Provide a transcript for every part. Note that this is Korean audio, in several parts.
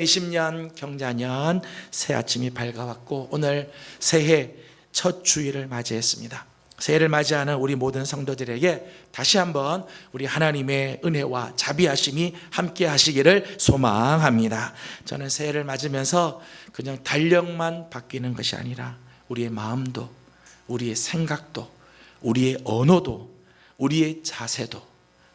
20년 경자년 새 아침이 밝아왔고 오늘 새해 첫 주일을 맞이했습니다. 새해를 맞이하는 우리 모든 성도들에게 다시 한번 우리 하나님의 은혜와 자비하심이 함께 하시기를 소망합니다. 저는 새해를 맞으면서 그냥 달력만 바뀌는 것이 아니라 우리의 마음도, 우리의 생각도, 우리의 언어도, 우리의 자세도,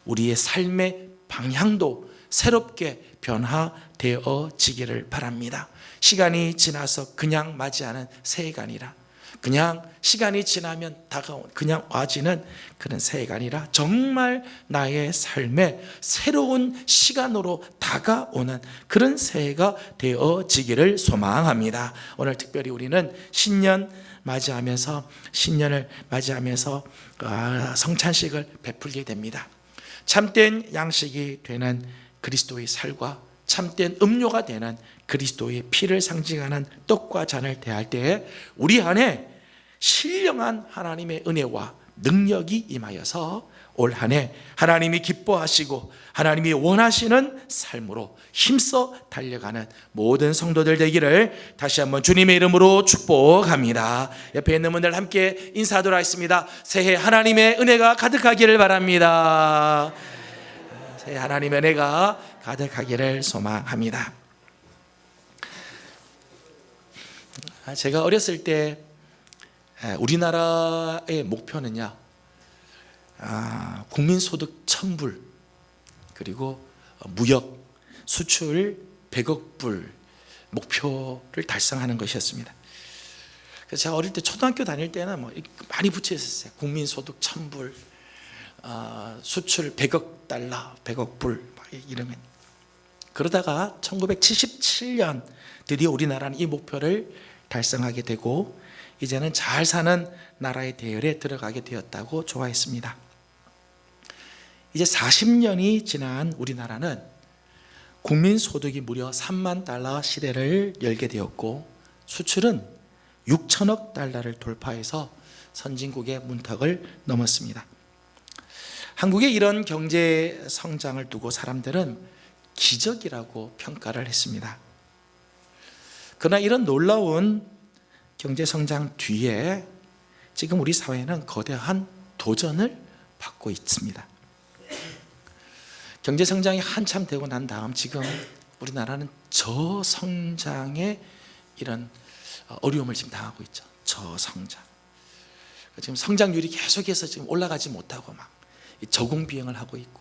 우리의 삶의 방향도 새롭게 변화되어지기를 바랍니다. 시간이 지나서 그냥 맞이하는 새해가 아니라 그냥 시간이 지나면 다가온 그냥 와지는 그런 새해가 아니라 정말 나의 삶에 새로운 시간으로 다가오는 그런 새해가 되어지기를 소망합니다. 오늘 특별히 우리는 신년을 맞이하면서 성찬식을 베풀게 됩니다. 참된 양식이 되는 그리스도의 살과 참된 음료가 되는 그리스도의 피를 상징하는 떡과 잔을 대할 때에 우리 안에 신령한 하나님의 은혜와 능력이 임하여서 올 한 해 하나님이 기뻐하시고 하나님이 원하시는 삶으로 힘써 달려가는 모든 성도들 되기를 다시 한번 주님의 이름으로 축복합니다. 옆에 있는 분들 함께 인사하도록 하겠습니다. 새해 하나님의 은혜가 가득하기를 바랍니다. 새해 하나님의 은혜가 가득하기를 소망합니다. 제가 어렸을 때 우리나라의 목표는요, 국민소득 1000불 그리고 무역 수출 100억 불 목표를 달성하는 것이었습니다. 그래서 제가 어릴 때 초등학교 다닐 때는 많이 붙여 있었어요. 국민소득 1000불, 수출 100억 달러, 100억 불 이러면. 그러다가 1977년 드디어 우리나라는 이 목표를 달성하게 되고 이제는 잘 사는 나라의 대열에 들어가게 되었다고 좋아했습니다. 이제 40년이 지난 우리나라는 국민소득이 무려 3만 달러 시대를 열게 되었고 수출은 6천억 달러를 돌파해서 선진국의 문턱을 넘었습니다. 한국의 이런 경제 성장을 두고 사람들은 기적이라고 평가를 했습니다. 그러나 이런 놀라운 경제 성장 뒤에 지금 우리 사회는 거대한 도전을 받고 있습니다. 경제 성장이 한참 되고 난 다음 지금 우리나라는 저성장의 이런 어려움을 지금 당하고 있죠. 저성장. 지금 성장률이 계속해서 지금 올라가지 못하고 막 저공 비행을 하고 있고,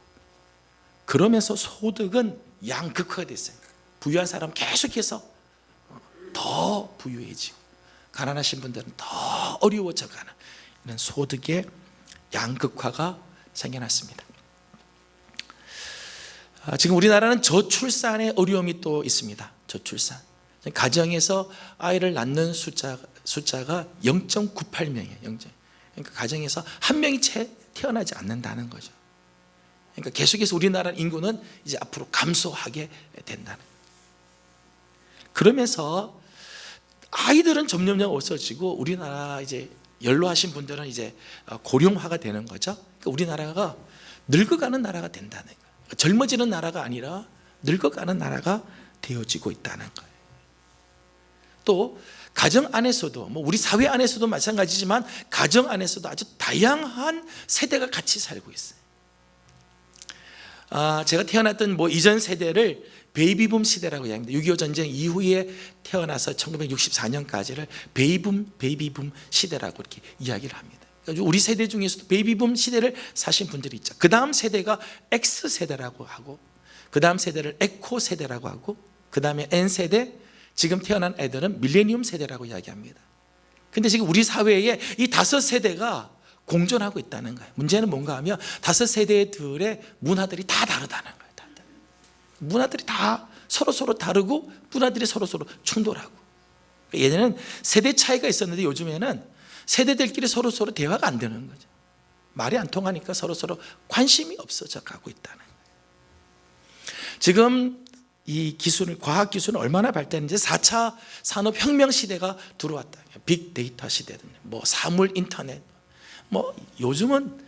그러면서 소득은 양극화가 됐어요. 부유한 사람 계속해서 더 부유해지고 가난하신 분들은 더 어려워져가는 이런 소득의 양극화가 생겨났습니다. 지금 우리나라는 저출산의 어려움이 또 있습니다. 저출산. 가정에서 아이를 낳는 숫자가 0.98명이에요. 그러니까 가정에서 한 명이 채 태어나지 않는다는 거죠. 그러니까 계속해서 우리나라 인구는 이제 앞으로 감소하게 된다는 거예요. 그러면서 아이들은 점점 없어지고 우리나라 이제 연로하신 분들은 이제 고령화가 되는 거죠. 그러니까 우리나라가 늙어가는 나라가 된다는 거예요. 젊어지는 나라가 아니라 늙어가는 나라가 되어지고 있다는 거예요. 또 가정 안에서도 우리 사회 안에서도 마찬가지지만 가정 안에서도 아주 다양한 세대가 같이 살고 있어요. 제가 태어났던 이전 세대를 베이비붐 시대라고 이야기합니다. 6.25 전쟁 이후에 태어나서 1964년까지를 베이비붐 시대라고 이렇게 이야기를 합니다. 우리 세대 중에서도 베이비붐 시대를 사신 분들이 있죠. 그 다음 세대가 X세대라고 하고, 그 다음 세대를 에코 세대라고 하고, 그 다음에 N세대, 지금 태어난 애들은 밀레니엄 세대라고 이야기합니다. 근데 지금 우리 사회에 이 5세대가 공존하고 있다는 거예요. 문제는 뭔가 하면 5세대들의 문화들이 다 다르다는 거예요. 문화들이 다 서로 다르고 문화들이 서로 충돌하고. 예전에는 세대 차이가 있었는데 요즘에는 세대들끼리 서로 대화가 안 되는 거죠. 말이 안 통하니까 서로 관심이 없어져 가고 있다는 거예요. 지금 이 과학 기술은 얼마나 발달했는지 4차 산업혁명 시대가 들어왔다. 빅데이터 시대든 사물 인터넷, 요즘은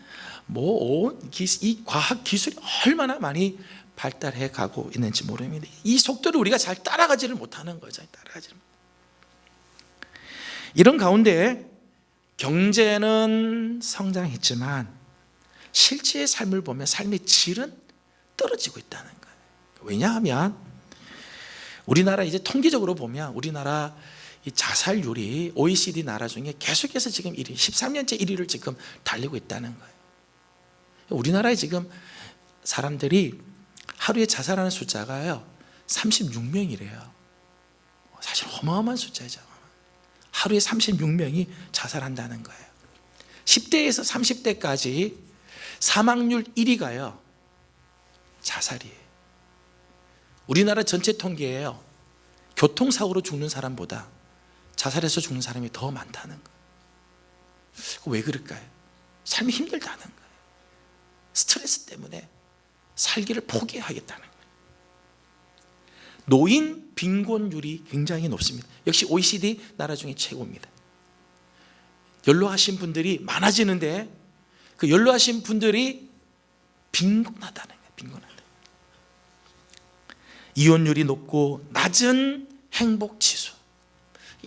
이 과학 기술이 얼마나 많이 발달해 가고 있는지 모릅니다. 이 속도를 우리가 잘 따라가지를 못하는 거죠. 이런 가운데 경제는 성장했지만 실제의 삶을 보면 삶의 질은 떨어지고 있다는 거예요. 왜냐하면 우리나라 이제 통계적으로 보면 우리나라 이 자살률이 OECD 나라 중에 계속해서 지금 1위, 13년째 1위를 지금 달리고 있다는 거예요. 우리나라에 지금 사람들이 하루에 자살하는 숫자가요 36명이래요. 사실 어마어마한 숫자죠. 하루에 36명이 자살한다는 거예요. 10대에서 30대까지 사망률 1위가요 자살이에요. 우리나라 전체 통계에요 교통사고로 죽는 사람보다 자살해서 죽는 사람이 더 많다는 거예요. 왜 그럴까요? 삶이 힘들다는 거예요. 스트레스 때문에 살기를 포기하겠다는 거예요. 노인 빈곤율이 굉장히 높습니다. 역시 OECD 나라 중에 최고입니다. 연로하신 분들이 많아지는데 그 연로하신 분들이 빈곤하다는 거예요. 빈곤하다. 이혼율이 높고 낮은 행복지수,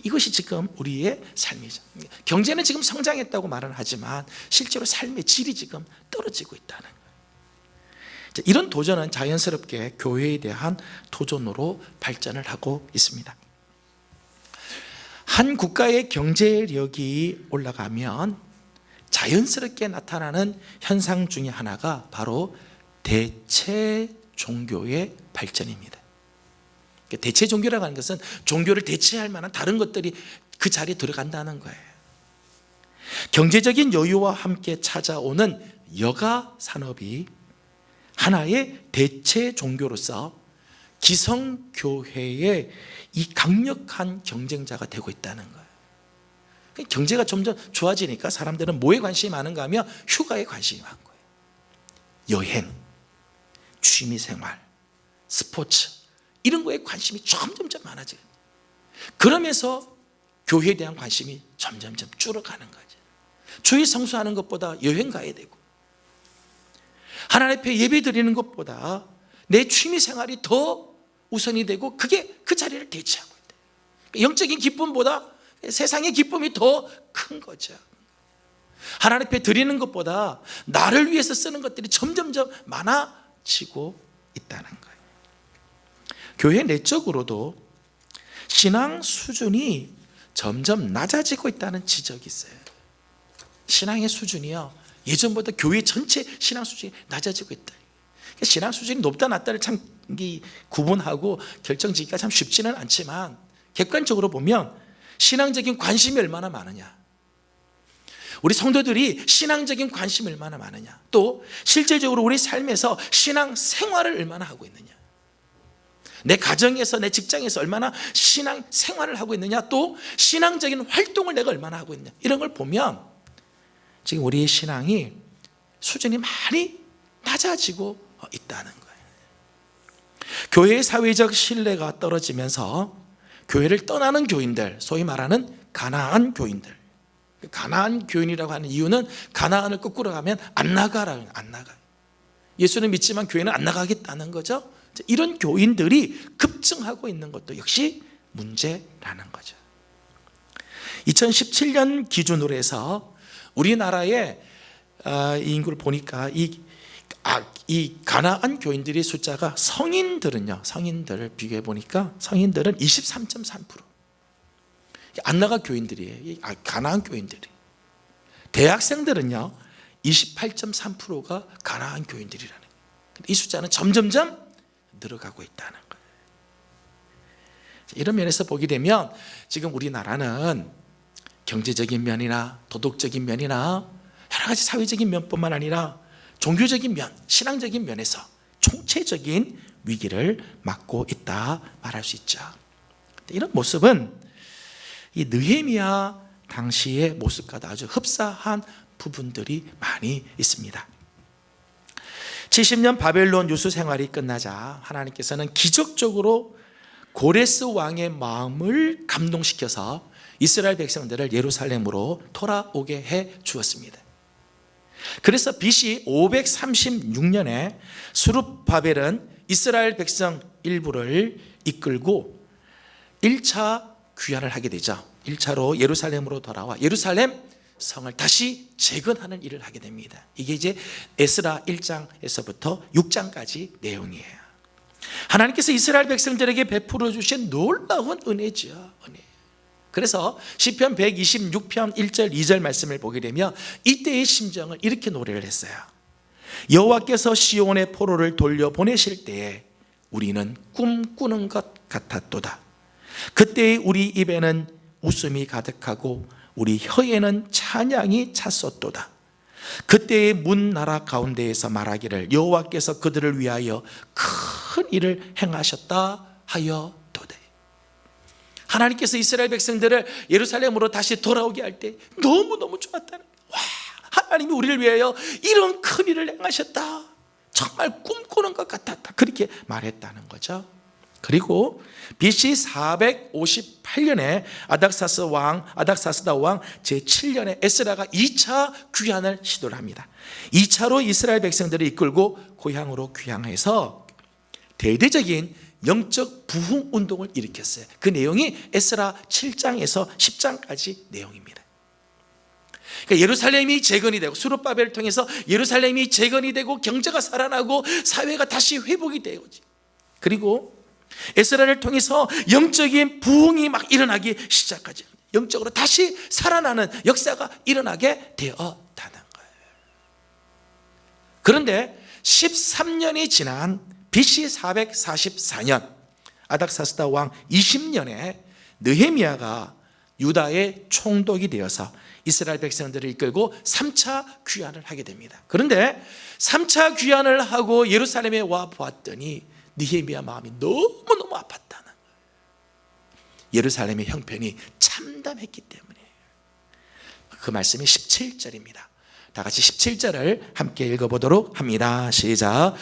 이것이 지금 우리의 삶이죠. 경제는 지금 성장했다고 말은 하지만 실제로 삶의 질이 지금 떨어지고 있다는 거예요. 이런 도전은 자연스럽게 교회에 대한 도전으로 발전을 하고 있습니다. 한 국가의 경제력이 올라가면 자연스럽게 나타나는 현상 중에 하나가 바로 대체 종교의 발전입니다. 대체 종교라고 하는 것은 종교를 대체할 만한 다른 것들이 그 자리에 들어간다는 거예요. 경제적인 여유와 함께 찾아오는 여가 산업이 하나의 대체 종교로서 기성교회의 이 강력한 경쟁자가 되고 있다는 거예요. 경제가 점점 좋아지니까 사람들은 뭐에 관심이 많은가 하면 휴가에 관심이 많은 거예요. 여행, 취미생활, 스포츠 이런 거에 관심이 점점 많아져요. 그러면서 교회에 대한 관심이 점점점 줄어가는 거죠. 주일 성수하는 것보다 여행 가야 되고 하나님 앞에 예배 드리는 것보다 내 취미생활이 더 우선이 되고 그게 그 자리를 대체하고 있다. 영적인 기쁨보다 세상의 기쁨이 더 큰 거죠. 하나님 앞에 드리는 것보다 나를 위해서 쓰는 것들이 점점점 많아지고 있다는 거예요. 교회 내적으로도 신앙 수준이 점점 낮아지고 있다는 지적이 있어요. 신앙의 수준이요 예전보다 교회 전체 신앙 수준이 낮아지고 있다. 신앙 수준이 높다 낮다를 참 구분하고 결정짓기가 참 쉽지는 않지만 객관적으로 보면 신앙적인 관심이 얼마나 많으냐, 우리 성도들이 신앙적인 관심이 얼마나 많으냐, 또 실질적으로 우리 삶에서 신앙 생활을 얼마나 하고 있느냐, 내 가정에서 내 직장에서 얼마나 신앙 생활을 하고 있느냐, 또 신앙적인 활동을 내가 얼마나 하고 있느냐, 이런 걸 보면 지금 우리의 신앙이 수준이 많이 낮아지고 있다는 거예요. 교회의 사회적 신뢰가 떨어지면서 교회를 떠나는 교인들, 소위 말하는 가나안 교인들, 가나안 교인이라고 하는 이유는 가나안을 거꾸로 가면 안 나가라는 거예요. 안 나가요. 예수는 믿지만 교회는 안 나가겠다는 거죠. 이런 교인들이 급증하고 있는 것도 역시 문제라는 거죠. 2017년 기준으로 해서 우리나라의 이 인구를 보니까 이 가나안 교인들의 숫자가 성인들을 비교해 보니까 성인들은 23.3%. 안 나가 교인들이에요. 가나안 교인들이. 대학생들은요 28.3%가 가나안 교인들이라는 거예요. 이 숫자는 점점점 늘어가고 있다는 거예요. 이런 면에서 보게 되면 지금 우리나라는 경제적인 면이나 도덕적인 면이나 여러 가지 사회적인 면뿐만 아니라 종교적인 면, 신앙적인 면에서 총체적인 위기를 맞고 있다 말할 수 있죠. 이런 모습은 이 느헤미야 당시의 모습과도 아주 흡사한 부분들이 많이 있습니다. 70년 바벨론 유수 생활이 끝나자 하나님께서는 기적적으로 고레스 왕의 마음을 감동시켜서 이스라엘 백성들을 예루살렘으로 돌아오게 해 주었습니다. 그래서 BC 536년에 스룹바벨은 이스라엘 백성 일부를 이끌고 1차 귀환을 하게 되죠. 1차로 예루살렘으로 돌아와 예루살렘 성을 다시 재건하는 일을 하게 됩니다. 이게 이제 에스라 1장에서부터 6장까지 내용이에요. 하나님께서 이스라엘 백성들에게 베풀어 주신 놀라운 은혜죠. 은혜. 그래서 시편 126편 1절 2절 말씀을 보게 되면 이때의 심정을 이렇게 노래를 했어요. 여호와께서 시온의 포로를 돌려보내실 때에 우리는 꿈꾸는 것 같았도다. 그때의 우리 입에는 웃음이 가득하고 우리 혀에는 찬양이 찼었도다. 그때의 문 나라 가운데에서 말하기를 여호와께서 그들을 위하여 큰 일을 행하셨다 하여도다. 하나님께서 이스라엘 백성들을 예루살렘으로 다시 돌아오게 할 때 너무너무 좋았다는 거예요. 와, 하나님이 우리를 위하여 이런 큰 일을 행하셨다. 정말 꿈꾸는 것 같았다. 그렇게 말했다는 거죠. 그리고 BC 458년에 아닥사스다 왕 제7년에 에스라가 2차 귀환을 시도를 합니다. 2차로 이스라엘 백성들을 이끌고 고향으로 귀향해서 대대적인 영적 부흥 운동을 일으켰어요. 그 내용이 에스라 7장에서 10장까지 내용입니다. 그러니까 예루살렘이 재건이 되고 스룹바벨을 통해서 예루살렘이 재건이 되고 경제가 살아나고 사회가 다시 회복이 되고, 그리고 에스라를 통해서 영적인 부흥이 막 일어나기 시작하죠. 영적으로 다시 살아나는 역사가 일어나게 되었다는 거예요. 그런데 13년이 지난 BC 444년 아닥사스다 왕 20년에 느헤미야가 유다의 총독이 되어서 이스라엘 백성들을 이끌고 3차 귀환을 하게 됩니다. 그런데 3차 귀환을 하고 예루살렘에 와 보았더니 느헤미야 마음이 너무너무 아팠다는 거예요. 예루살렘의 형편이 참담했기 때문에. 그 말씀이 17절입니다. 다 같이 17절을 함께 읽어보도록 합니다. 시작.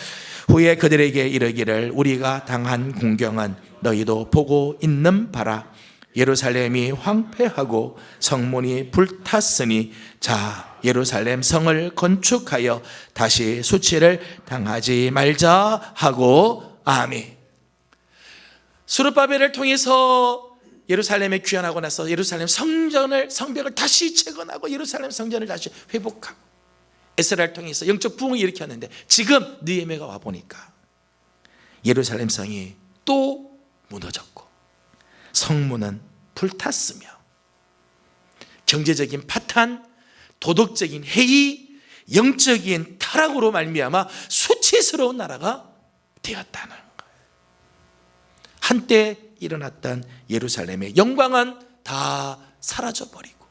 후에 그들에게 이르기를 우리가 당한 공경은 너희도 보고 있는 바라. 예루살렘이 황폐하고 성문이 불탔으니 자 예루살렘 성을 건축하여 다시 수치를 당하지 말자 하고 아멘. 스룹바벨을 통해서 예루살렘에 귀환하고 나서 예루살렘 성벽을 다시 재건하고 예루살렘 성전을 다시 회복하고 에스라를 통해서 영적 부흥을 일으켰는데 지금 느헤미야가 와 보니까 예루살렘 성이 또 무너졌고 성문은 불탔으며 경제적인 파탄, 도덕적인 해이, 영적인 타락으로 말미암아 수치스러운 나라가 되었다는 거예요. 한때 일어났던 예루살렘의 영광은 다 사라져버리고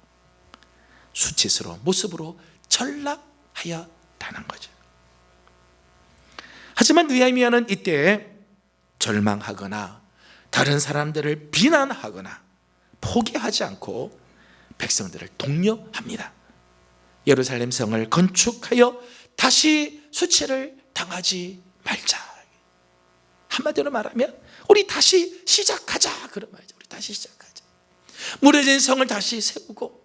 수치스러운 모습으로 전락하였다는 거죠. 하지만 느헤미야는 이때 절망하거나 다른 사람들을 비난하거나 포기하지 않고 백성들을 독려합니다. 예루살렘 성을 건축하여 다시 수치를 당하지 말자. 한마디로 말하면 우리 다시 시작하자 그런 말이죠. 우리 다시 시작하자. 무너진 성을 다시 세우고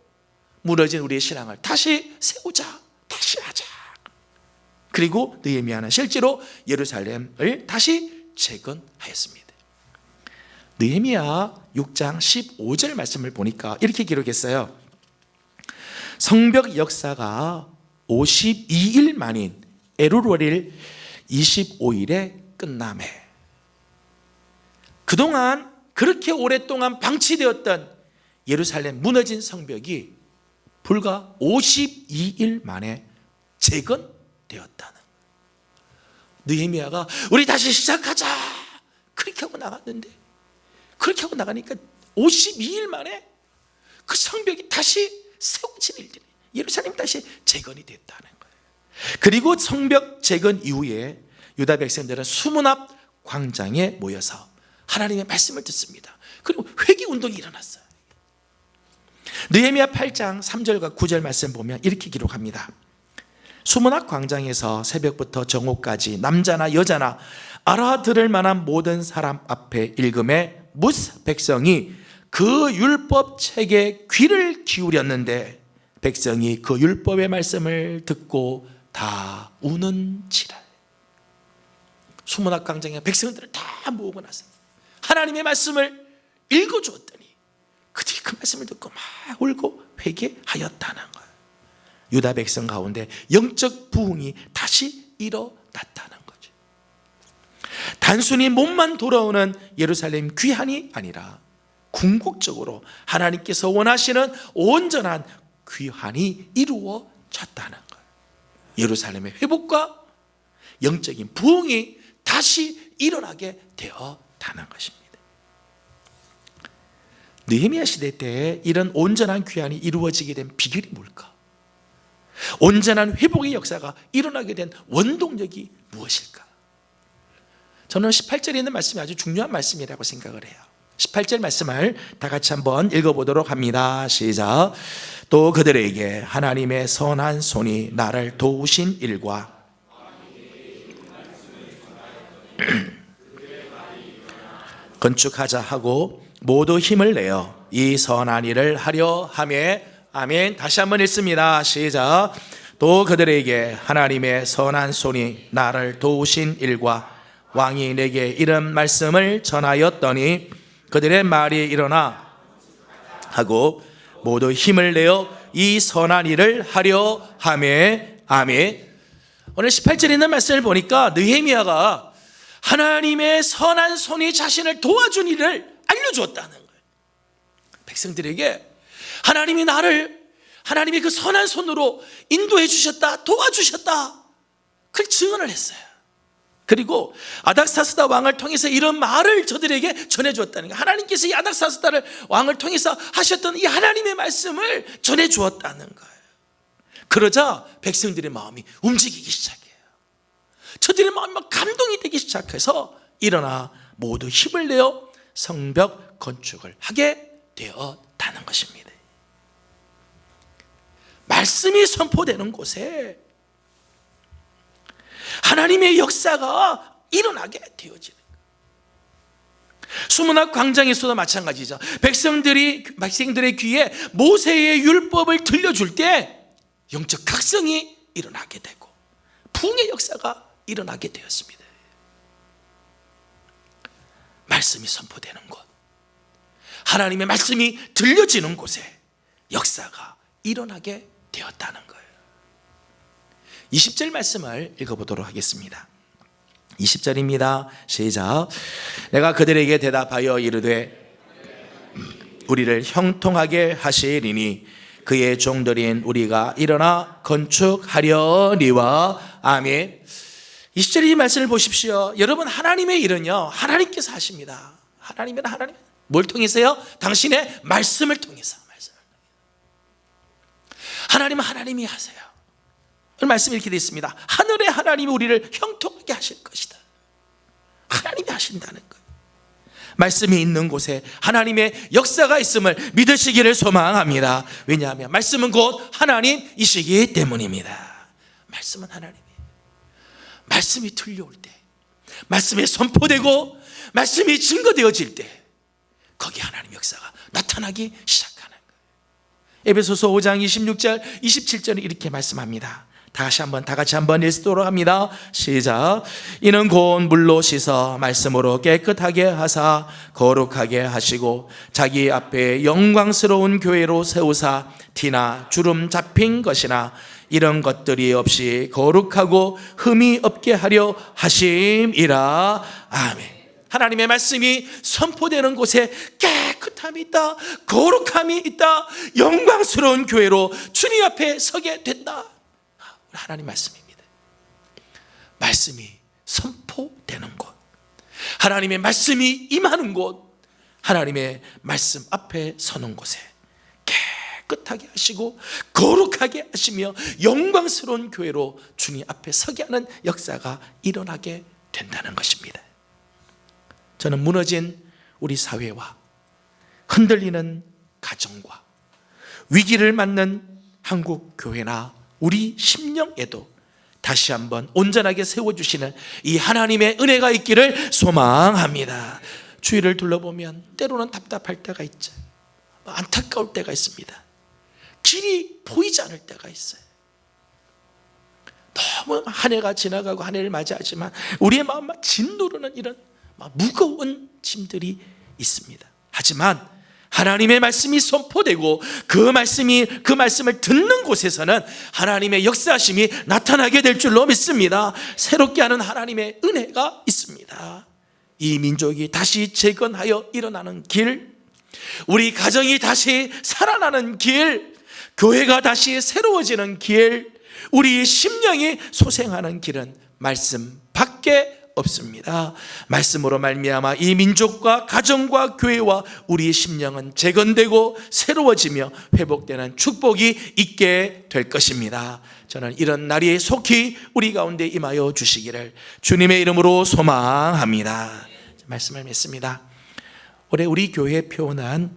무너진 우리의 신앙을 다시 세우자. 다시 하자. 그리고 느헤미야는 실제로 예루살렘을 다시 재건하였습니다. 느헤미야 6장 15절 말씀을 보니까 이렇게 기록했어요. 성벽 역사가 52일 만인 에루월일 25일에 끝나매 그동안 그렇게 오랫동안 방치되었던 예루살렘 무너진 성벽이 불과 52일 만에 재건되었다는 느헤미야가 우리 다시 시작하자 그렇게 하고 나갔는데 그렇게 하고 나가니까 52일 만에 그 성벽이 다시 세워진 일들이 예루살렘이 다시 재건이 됐다는 거예요. 그리고 성벽 재건 이후에 유다 백성들은 수문 앞 광장에 모여서 하나님의 말씀을 듣습니다. 그리고 회개 운동이 일어났어요. 느헤미야 8장 3절과 9절 말씀 보면 이렇게 기록합니다. 수문 앞 광장에서 새벽부터 정오까지 남자나 여자나 알아들을 만한 모든 사람 앞에 읽음에 뭇 백성이 그 율법 책에 귀를 기울였는데 백성이 그 율법의 말씀을 듣고 다 우는지라. 수문학 광장에 백성들을 다 모으고 나서 하나님의 말씀을 읽어주었더니 그들이 그 말씀을 듣고 막 울고 회개하였다는 거예요. 유다 백성 가운데 영적 부흥이 다시 일어났다는 거죠. 단순히 몸만 돌아오는 예루살렘 귀환이 아니라 궁극적으로 하나님께서 원하시는 온전한 귀환이 이루어졌다는 거예요. 예루살렘의 회복과 영적인 부흥이 다시 일어나게 되었다는 것입니다. 느헤미야 시대 때 이런 온전한 귀환이 이루어지게 된 비결이 뭘까? 온전한 회복의 역사가 일어나게 된 원동력이 무엇일까? 저는 18절에 있는 말씀이 아주 중요한 말씀이라고 생각을 해요. 18절 말씀을 다 같이 한번 읽어보도록 합니다. 시작. 또 그들에게 하나님의 선한 손이 나를 도우신 일과 건축하자 하고 모두 힘을 내어 이 선한 일을 하려 하매. 아멘. 다시 한번 읽습니다. 시작. 또 그들에게 하나님의 선한 손이 나를 도우신 일과 왕이 내게 이런 말씀을 전하였더니 그들의 말이 일어나 하고 모두 힘을 내어 이 선한 일을 하려 하매. 아멘. 오늘 18절에 있는 말씀을 보니까 느헤미야가 하나님의 선한 손이 자신을 도와준 일을 알려주었다는 거예요. 백성들에게 하나님이 그 선한 손으로 인도해 주셨다, 도와주셨다, 그걸 증언을 했어요. 그리고 아닥사스다 왕을 통해서 이런 말을 저들에게 전해주었다는 거예요. 하나님께서 이 아닥사스다를 왕을 통해서 하셨던 이 하나님의 말씀을 전해주었다는 거예요. 그러자 백성들의 마음이 움직이기 시작해요. 저들의 마음이 막 감동이 되기 시작해서 일어나 모두 힘을 내어 성벽 건축을 하게 되었다는 것입니다. 말씀이 선포되는 곳에 하나님의 역사가 일어나게 되어지는 거예요. 수문학 광장에서도 마찬가지죠. 백성들의 귀에 모세의 율법을 들려줄 때 영적 각성이 일어나게 되고 부흥의 역사가 일어나게 되었습니다. 말씀이 선포되는 곳, 하나님의 말씀이 들려지는 곳에 역사가 일어나게 되었다는 거예요. 20절 말씀을 읽어보도록 하겠습니다. 20절입니다. 시작. 내가 그들에게 대답하여 이르되 우리를 형통하게 하시리니 그의 종들인 우리가 일어나 건축하려니와. 아멘. 20절 이 말씀을 보십시오. 여러분, 하나님의 일은요, 하나님께서 하십니다. 하나님 뭘 통해서요? 당신의 말씀을 통해서. 하나님은 하나님이 하세요. 오늘 말씀이 이렇게 되어 있습니다. 하늘의 하나님이 우리를 형통하게 하실 것이다. 하나님이 하신다는 거예요. 말씀이 있는 곳에 하나님의 역사가 있음을 믿으시기를 소망합니다. 왜냐하면 말씀은 곧 하나님이시기 때문입니다. 말씀은 하나님이에요. 말씀이 들려올 때, 말씀이 선포되고 말씀이 증거되어질 때 거기 하나님 역사가 나타나기 시작합니다. 에베소서 5장 26절 27절에 이렇게 말씀합니다. 다 같이 한번 읽도록 합니다. 시작. 이는 곧 물로 씻어 말씀으로 깨끗하게 하사 거룩하게 하시고 자기 앞에 영광스러운 교회로 세우사 티나 주름 잡힌 것이나 이런 것들이 없이 거룩하고 흠이 없게 하려 하심이라. 아멘. 하나님의 말씀이 선포되는 곳에 깨끗함이 있다, 거룩함이 있다, 영광스러운 교회로 주님 앞에 서게 된다. 하나님 말씀입니다. 말씀이 선포되는 곳, 하나님의 말씀이 임하는 곳, 하나님의 말씀 앞에 서는 곳에 깨끗하게 하시고 거룩하게 하시며 영광스러운 교회로 주님 앞에 서게 하는 역사가 일어나게 된다는 것입니다. 저는 무너진 우리 사회와 흔들리는 가정과 위기를 맞는 한국 교회나 우리 심령에도 다시 한번 온전하게 세워주시는 이 하나님의 은혜가 있기를 소망합니다. 주위를 둘러보면 때로는 답답할 때가 있죠. 안타까울 때가 있습니다. 길이 보이지 않을 때가 있어요. 너무 한 해가 지나가고 한 해를 맞이하지만 우리의 마음 막 짓누르는 이런 무거운 짐들이 있습니다. 하지만 하나님의 말씀이 선포되고 그 말씀을 듣는 곳에서는 하나님의 역사하심이 나타나게 될 줄로 믿습니다. 새롭게 하는 하나님의 은혜가 있습니다. 이 민족이 다시 재건하여 일어나는 길, 우리 가정이 다시 살아나는 길, 교회가 다시 새로워지는 길, 우리 심령이 소생하는 길은 말씀 밖에 없습니다. 말씀으로 말미암아 이 민족과 가정과 교회와 우리의 심령은 재건되고 새로워지며 회복되는 축복이 있게 될 것입니다. 저는 이런 날이 속히 우리 가운데 임하여 주시기를 주님의 이름으로 소망합니다. 말씀을 맺습니다. 올해 우리 교회에 표현한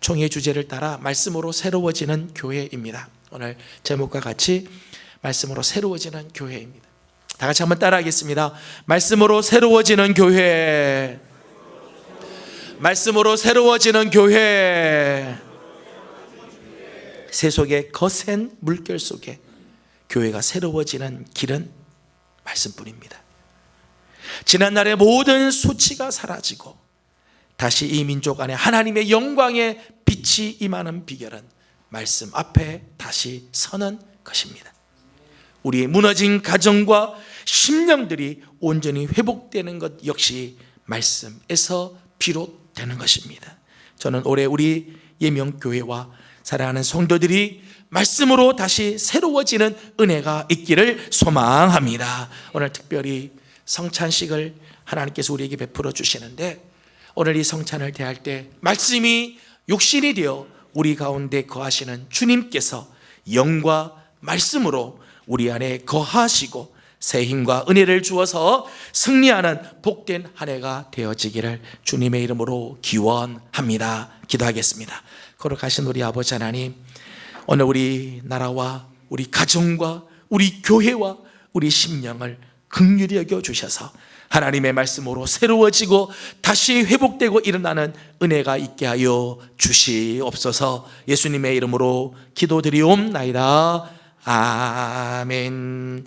총회 주제를 따라 말씀으로 새로워지는 교회입니다. 오늘 제목과 같이 말씀으로 새로워지는 교회입니다. 다 같이 한번 따라하겠습니다. 말씀으로 새로워지는 교회. 말씀으로 새로워지는 교회. 세속의 거센 물결 속에 교회가 새로워지는 길은 말씀뿐입니다. 지난날의 모든 수치가 사라지고 다시 이 민족 안에 하나님의 영광의 빛이 임하는 비결은 말씀 앞에 다시 서는 것입니다. 우리의 무너진 가정과 심령들이 온전히 회복되는 것 역시 말씀에서 비롯되는 것입니다. 저는 올해 우리 예명교회와 사랑하는 성도들이 말씀으로 다시 새로워지는 은혜가 있기를 소망합니다. 오늘 특별히 성찬식을 하나님께서 우리에게 베풀어 주시는데, 오늘 이 성찬을 대할 때 말씀이 육신이 되어 우리 가운데 거하시는 주님께서 영과 말씀으로 우리 안에 거하시고 새 힘과 은혜를 주어서 승리하는 복된 한 해가 되어지기를 주님의 이름으로 기원합니다. 기도하겠습니다. 거룩하신 우리 아버지 하나님, 오늘 우리 나라와 우리 가정과 우리 교회와 우리 심령을 긍휼히 여겨 주셔서 하나님의 말씀으로 새로워지고 다시 회복되고 일어나는 은혜가 있게 하여 주시옵소서. 예수님의 이름으로 기도드리옵나이다. 아멘.